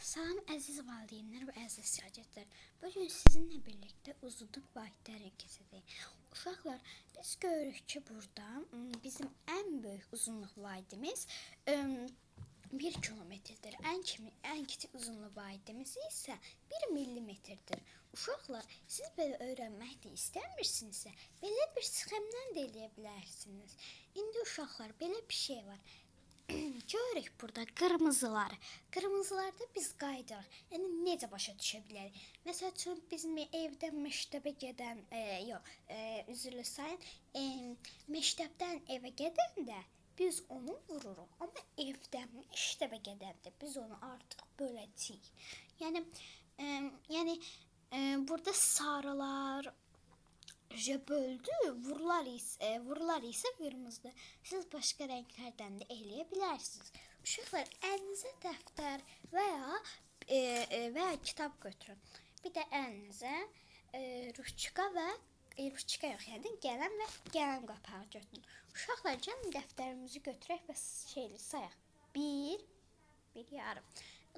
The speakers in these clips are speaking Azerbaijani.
Salam əziz valideynlər və əziz şagirdlər. Bugün sizinlə birlikdə uzunluq vahidləri hərəkət edək. Uşaqlar, biz görürük ki, burada bizim ən böyük uzunluq vahidimiz 1 kilometrdir. Ən kiçik uzunluq vahidimiz isə 1 millimetrdir. Uşaqlar, siz belə öyrənmək də istəmirsinizsə, belə bir sxemdən də eləyə bilərsiniz. İndi uşaqlar, belə bir şey var. Görürük burada qırmızıları. Qırmızılarda biz qaydırıq. Yəni necə başa düşə bilərik? Məsəl üçün bizim evdən məktəbə gedən, üzrlü sayın, məktəbdən evə gedəndə biz onu vururuq. Amma evdən məktəbə gedəndə biz onu artıq böləcəyik. Yəni burada sarılar böldü, vurular isə qırmızıdır. Siz başqa rənglərdən də eləyə bilərsiniz. Uşaqlar, əlinizə dəftər və ya kitab götürün. Bir də əlinizə ruchka qələm və qələm qapağı götürün. Uşaqlar, gəlin dəftərimizi götürək və sayaq. 1 yarım.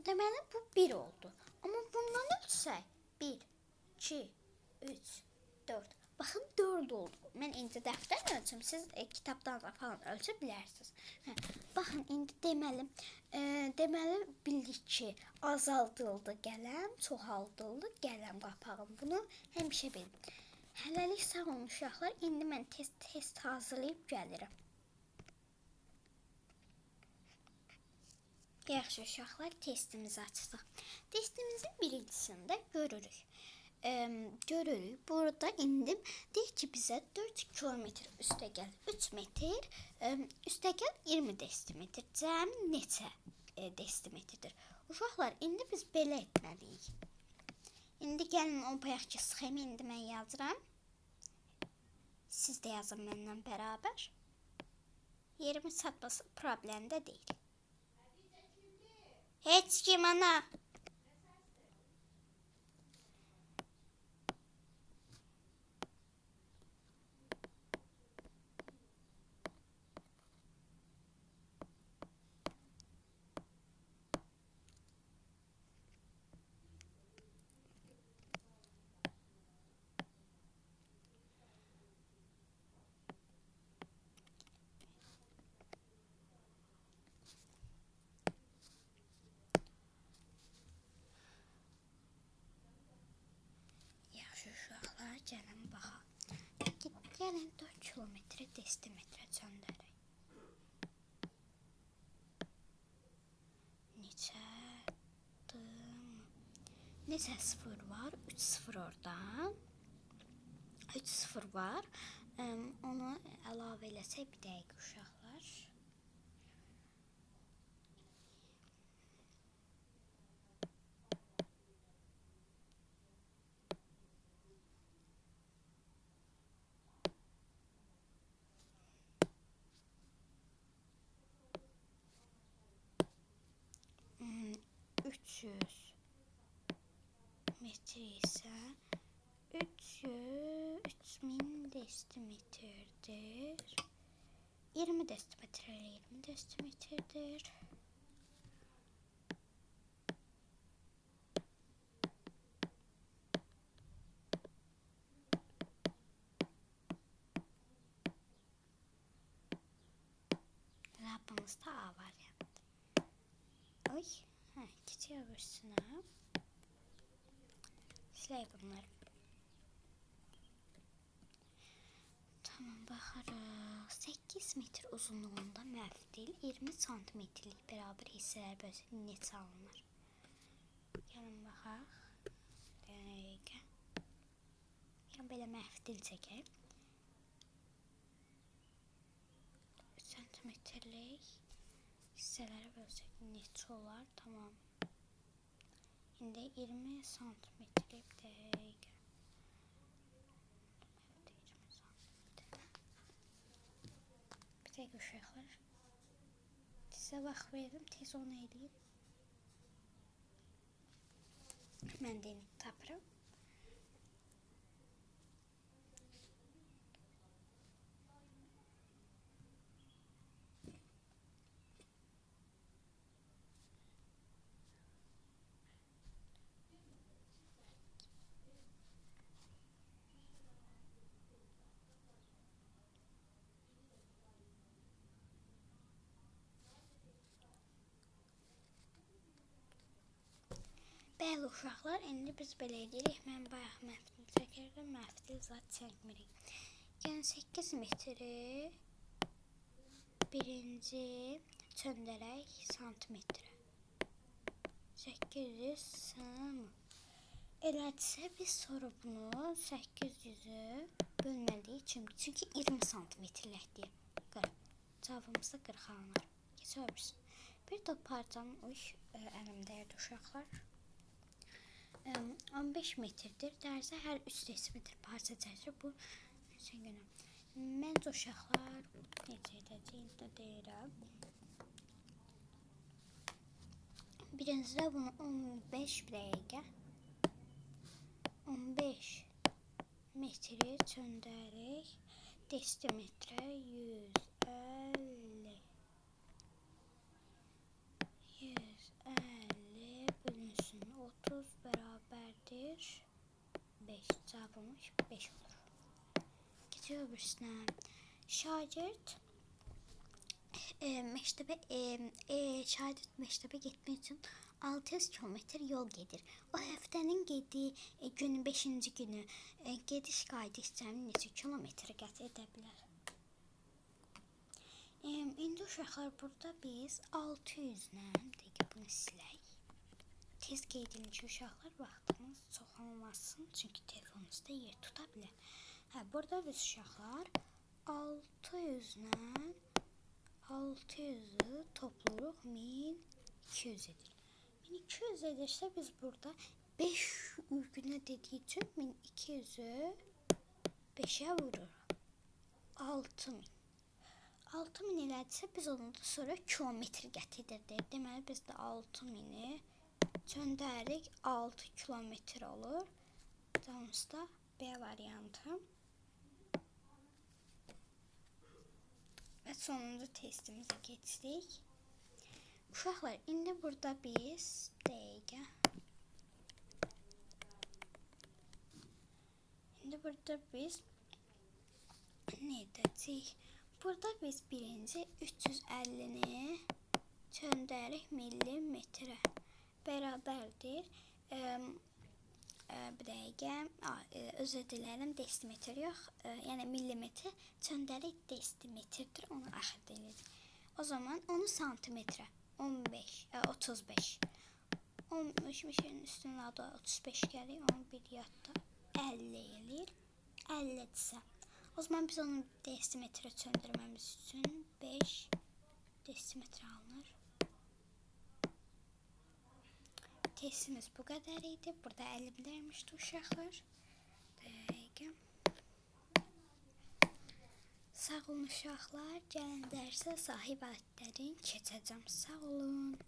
Deməli bu 1 oldu. Amma bundan ölçsək 1 2 3 4. Baxın 4 oldu. Mən indi dəftərlə ölçüm, siz kitabdan da falan ölçə bilərsiniz. Baxın indi deməli bildik ki, azaldıldı qələm, çoxaldıldı qələm qapağım. Bunu həmişə bilin. Hələlik sağ olun uşaqlar. İndi mən test hazırlayıb gəlirəm. Yaxşı uşaqlar, testimizi açdıq. Testimizin birincisində görürük. Burada indi deyir ki, bizə 4 kilometr üstəgəl 3 metr, üstəgəl 20 desimetr. Cəmi neçə desimetrdir? Uşaqlar, indi biz belə etməliyik. İndi gəlin o bayaqki sxemi indi mən yazıram. Siz də yazın mənimlə bərabər. Yerimi çatması problemdə deyil. Heç kim ana. Uşaqlar, gəlin baxaq. Gəlin 4 kilometrə desimetrə çöndərək. Neçə sıfır var? 3 sıfır oradan. 3 sıfır var. Onu əlavə eləsək bir dəqiqə uşaqlar. Metr isə 3000 desimetrdir. 20 desimetr ilə 20 desimetrdir. Labımızda A variantı. Oy, keçək öbürsünə. Silək bunları. Tamam, baxarıq. 8 metr uzunluğunda məftil 20 santimetrlik bərabər hissələr bölsək neçə alınır? Gəlin baxaq. Dəqiqə. Yəni belə məftil çəkək. 3 santimetrlik hissələrə bölsək neçə olar? Tamam. İndi 20 santimetrlik dəqiqə. Bir dəqiqə uşaqlar. Sizə vaxt verim, tez onu edeyim. Mən də indi tapıram. Bəli uşaqlar, indi biz belə edirik. Mən bayaq məftil çəkirdim, məftil zat çəkmirik. Yəni 8 metri birinci çöndərək santimetrə. 800 sım. Elədirsə biz sonra bunu 800-ü bölməliyik. Çünki 20 santimetrlikdir. Cavabımızda 40 alınır. Keçək. Bir də parçanın əlimdəyədir uşaqlar. 15 metrdir. Dərsə hər 3 desimetr parça çəkir. Bu məncə uşaqlar necə edəcəyini də deyirəm. Birincidə bunu 15 dəqiqə 15 metri çöndərik. Desimetrə 150 bölünsün 30 bərabərdir 5. Cavabımız 5 olur. Geçiyor birisine. Şagird məktəbə getmək üçün 600 kilometr yol gedir. O həftənin günü 5-ci günü gediş qayıdış cəmi neçə kilometr qət edə bilər? İndi uşaqlar burada biz 600-lə bunu silək. Tez qeyd edin ki, uşaqlar vaxtımız çox olmasın, çünki telefonunuzda yer tuta bilər. Burada biz uşaqlar 600-lə 600-ü topluruq 1200 edir. 1200 edirsə biz burada 5 günə dediyi üçün 1200-ü 5-ə vururuq. 6000. 6000 elədirsə biz onu da sonra kilometr qət edirdik. Deməli biz də 6000-i çöndərik 6 kilometr olur. Cavabımızda B variantı. Və sonuncu testimizə keçdik. Uşaqlar, indi burada biz dəqiqə. İndi burada biz nə edəcəyik? Burada biz birinci 350-ni çöndərik millimetrə. Bərabərdir. Bir dəqiqə, özür dilərim, desimetr yox, yəni millimetr çöndərik desimetrdir, onu axırda elədik. O zaman onu santimetrə 35. 15-in üstünün adı 35 gəlir, onu bir yadda 50 eləyir. 50-dirsə. O zaman biz onu desimetrə çöndürməmiz üçün 5 desimetr alınır. Testimiz bu kadar idi. Burada elimdeymişti uşaqlar. Dəqiqə. Sağ olun uşaqlar. Gələn dərsə sahib adətlərini keçəcəm. Sağ olun.